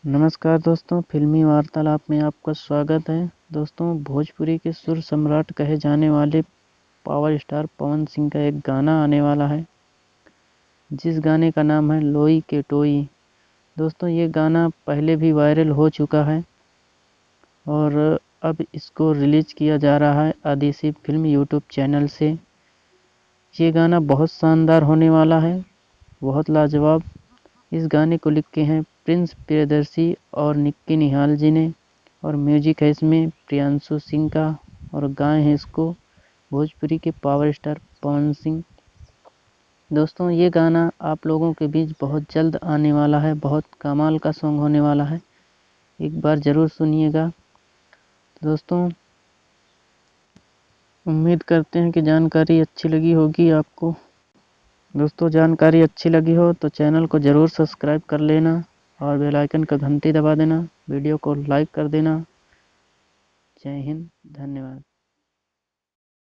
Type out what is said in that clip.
नमस्कार दोस्तों, फिल्मी वार्तालाप में आपका स्वागत है। दोस्तों, भोजपुरी के सुर सम्राट कहे जाने वाले पावर स्टार पवन सिंह का एक गाना आने वाला है, जिस गाने का नाम है लोई के टोई। दोस्तों, ये गाना पहले भी वायरल हो चुका है और अब इसको रिलीज किया जा रहा है आदिशि फिल्म यूट्यूब चैनल से। ये गाना बहुत शानदार होने वाला है, बहुत लाजवाब। इस गाने को लिखे हैं प्रिंस प्रियदर्शी और निक्की निहाल जी ने, और म्यूजिक है इसमें प्रियांशु सिंह का, और गाए हैं इसको भोजपुरी के पावर स्टार पवन सिंह। दोस्तों, ये गाना आप लोगों के बीच बहुत जल्द आने वाला है, बहुत कमाल का सॉन्ग होने वाला है, एक बार ज़रूर सुनिएगा। दोस्तों, उम्मीद करते हैं कि जानकारी अच्छी लगी होगी आपको। दोस्तों, जानकारी अच्छी लगी हो तो चैनल को ज़रूर सब्सक्राइब कर लेना और बेल आइकन का घंटी दबा देना, वीडियो को लाइक कर देना। जय हिंद, धन्यवाद।